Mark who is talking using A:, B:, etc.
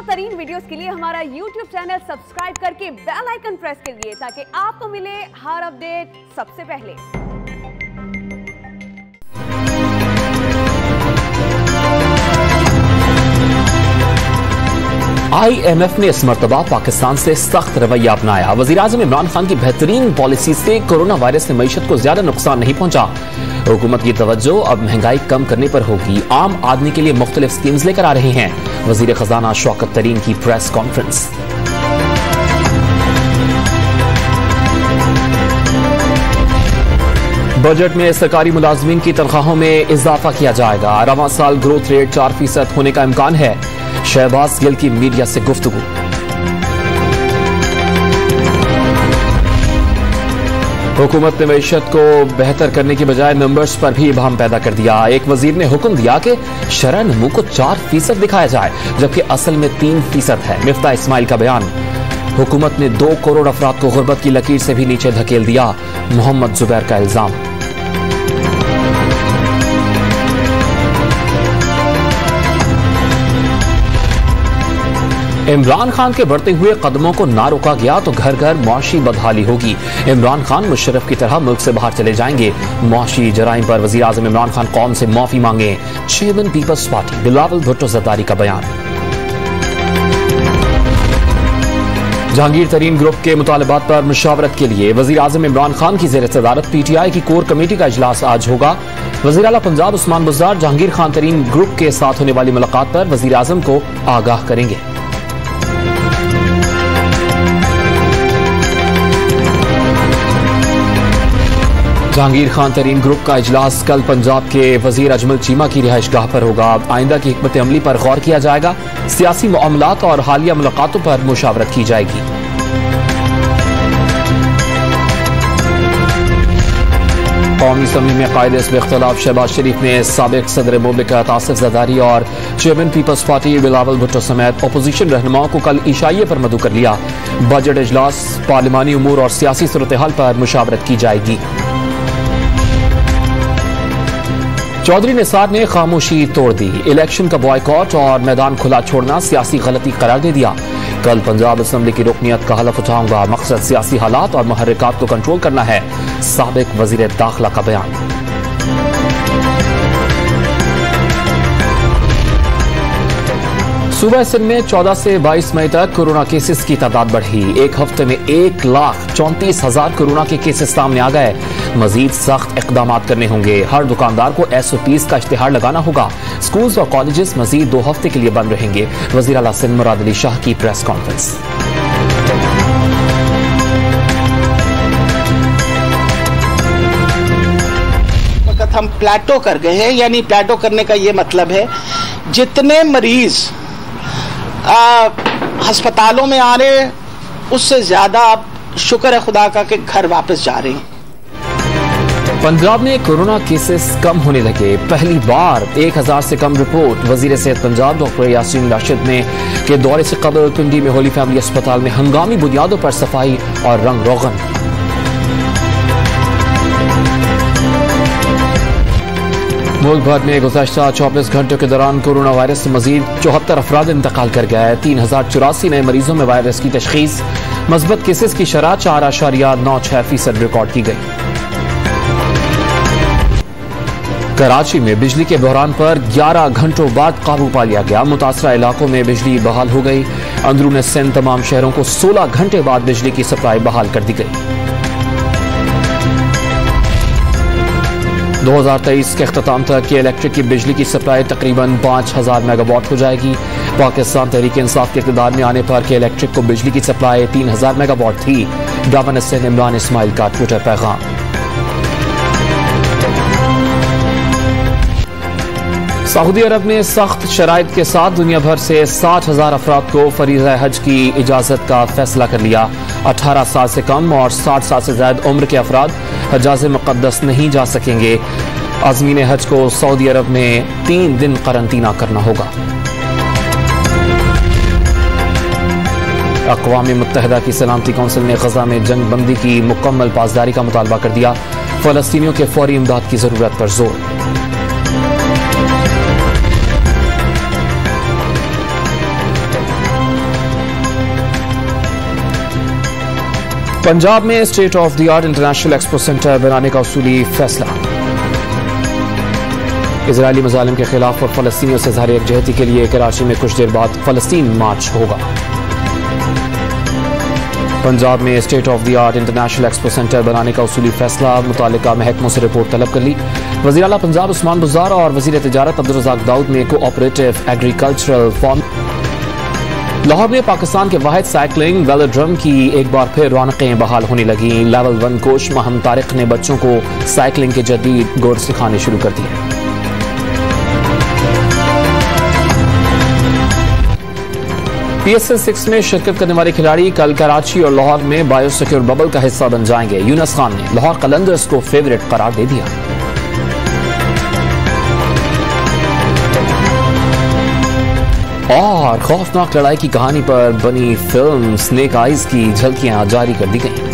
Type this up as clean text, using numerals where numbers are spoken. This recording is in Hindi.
A: तरीन वीडियोस के लिए हमारा YouTube चैनल सब्सक्राइब करके बेल आइकन प्रेस करिए ताकि आपको मिले हर अपडेट सबसे पहले।
B: IMF ने इस मर्तबा पाकिस्तान से सख्त रवैया अपनाया। वज़ीर-ए-आज़म इमरान खान की बेहतरीन पॉलिसी से कोरोना वायरस से मईशत को ज्यादा नुकसान नहीं पहुंचा। हुकूमत की तवज्जो अब महंगाई कम करने पर होगी। आम आदमी के लिए मुख्तलिफ स्कीम्स लेकर आ रहे हैं। वज़ीर खजाना शौकत तरीन की प्रेस कॉन्फ्रेंस। बजट में सरकारी मुलाजमीन की तनख्वाहों में इजाफा किया जाएगा। रवां साल ग्रोथ रेट 4% होने का इम्कान है। शहबाज गिल की मीडिया से गुफ्तगू। हुकूमत ने मईशत को बेहतर करने की बजाय नंबर्स पर भी इबाहम पैदा कर दिया। एक वजीर ने हुक्म दिया कि शरह नमू को 4% दिखाया जाए जबकि असल में 3% है। मिफ्ता इस्माइल का बयान। हुकूमत ने 2 करोड़ अफराद को गुर्बत की लकीर से भी नीचे धकेल दिया। मोहम्मद जुबैर का इल्जाम। इमरान खान के बढ़ते हुए कदमों को ना रोका गया तो घर घर मुआशी बदहाली होगी। इमरान खान मुशर्रफ की तरह मुल्क से बाहर चले जाएंगे। मुआशी जराइम पर वज़ीर आज़म इमरान खान कौम से माफी मांगे। चेयरमैन पीपल्स पार्टी बिलावल भुट्टो जरदारी का बयान। जहांगीर तरीन ग्रुप के मुतालबात पर मुशावरत के लिए वज़ीर आज़म इमरान खान की ज़ेर सदारत PTI की कोर कमेटी का इजलास आज होगा। वज़ीर आला पंजाब उस्मान बुज़दार जहांगीर खान तरीन ग्रुप के साथ होने वाली मुलाकात पर वज़ीर आज़म को आगाह करेंगे। जहांगीर खान तरीन ग्रुप का इजलास कल पंजाब के वजीर अजमल चीमा की रिहाइशगाह पर होगा। आइंदा की हिकमत अमली पर गौर किया जाएगा। सियासी मामलात और हालिया मुलाकातों पर मुशावरत की जाएगी। कौमी असम्बली में कायदे से इख्तलाफ शहबाज शरीफ ने साबिक सदर मुमलिकत आसिफ जरदारी और चेयरमैन पीपल्स पार्टी बिलावल भुट्टो समेत अपोजिशन रहनुमाओं को कल ईशाइये पर मदऊ कर लिया। बजट इजलास पार्लिमानी उमूर और सियासी सूरत हाल पर मुशावरत की जाएगी। चौधरी निसार ने खामोशी तोड़ दी। इलेक्शन का बॉयकॉट और मैदान खुला छोड़ना सियासी गलती करार दे दिया। कल पंजाब असम्बली की रुकनियत का हलफ उठाऊंगा। मकसद सियासी हालात और मुहर्रिकात को कंट्रोल करना है। साबिक वजीर दाखिला का बयान। सूबा सिंध में 14 से 22 मई तक कोरोना केसेस की तादाद बढ़ी। एक हफ्ते में 1,34,000 कोरोना के केसेस सामने आ गए। मजीद सख्त इकदाम करने होंगे। हर दुकानदार को SOPs का इश्तिहार लगाना होगा। स्कूल्स और कॉलेजेस मजीद 2 हफ्ते के लिए बंद रहेंगे। वजीर आला सिंध मुराद अली शाह की प्रेस कॉन्फ्रेंस।
C: हम प्लेटो कर गए हैं, यानी प्लेटो करने का ये मतलब है जितने मरीज अस्पतालों में आ रहे हैं उससे ज्यादा अब शुक्र है खुदा का कि घर वापस जा रहे हैं।
B: पंजाब में कोरोना केसेस कम होने लगे। पहली बार 1000 से कम रिपोर्ट। वजीर सेहत पंजाब डॉक्टर यासीन राशिद ने के दौरे से कबल पिंडी में होली फैमिली अस्पताल में हंगामी बुनियादों पर सफाई और रंग रोगन। मुल्क भर में गुज़श्ता 24 घंटों के दौरान कोरोना वायरस से मजीद 74 अफराद इंतकाल कर गए। 3084 नए मरीजों में वायरस की तशखीस। मस्बत केसेस की शरह 4.96% रिकॉर्ड की गई। कराची में बिजली के बहरान पर 11 घंटों बाद काबू पा लिया गया। मुतासरा इलाकों में बिजली बहाल हो गई। अंदरून सिंध तमाम शहरों को 16 घंटे बाद बिजली की सप्लाई बहाल कर दी गई। 2023 के अख्ताम तक की इलेक्ट्रिक की बिजली की सप्लाई तकरीबन 5000 मेगावाट हो जाएगी। पाकिस्तान तहरीक इंसाफ के इक़्तिदार में आने पर के इलेक्ट्रिक को बिजली की सप्लाई 3000 मेगावाट थी। गवर्नर सिंध इमरान इस्माइल का ट्विटर पैगाम। सऊदी अरब में सख्त शराइत के साथ दुनिया भर से 60,000 अफराद को फरीज़ा हज की इजाजत का फैसला कर लिया। 18 साल से कम और 60 साल से ज्यादा उम्र के अफराद हजाज मुक़द्दस नहीं जा सकेंगे। आज़मीन हज को सऊदी अरब में 3 दिन करंतना करना होगा। अक़वाम मुत्तहिदा की सलामती कौंसिल ने गजा में जंग बंदी की मुकम्मल पासदारी का मुतालबा कर दिया। फ़लस्तीनियों के फौरी इमदाद की जरूरत पर जोर। पंजाब में state of the art international expo centre बनाने का उसूली फैसला। इजरायली मजालिम के खिलाफ और फलस्तीनियों से इज़हार यकजहती के लिए कराची में कुछ देर बाद फलस्तीन मार्च होगा। पंजाब में state of the art international expo centre बनाने का उसूली फैसला। मुतालिका महकमों से रिपोर्ट तलब कर ली। वज़ीर आला पंजाब उस्मान बुज़दार और वज़ीर तिजारत अब्दुल रज़ाक दाऊद में कोऑपरेटिव एग्रीकल्चरल फॉर्म। लाहौर में पाकिस्तान के वाहिद साइकिलिंग वेलोड्रम की एक बार फिर रौनकें बहाल होने लगी। लेवल 1 कोच महम तारिक ने बच्चों को साइकिलिंग के जदीद गुर सिखाने शुरू कर दिए। PSL 6 में शिरकत करने वाले खिलाड़ी कल कराची और लाहौर में बायोसिक्योर बबल का हिस्सा बन जाएंगे। यूनस खान ने लाहौर कलंदर्स को फेवरेट करार दे दिया। और खौफनाक लड़ाई की कहानी पर बनी फिल्म स्नेक आइज की झलकियां जारी कर दी गई।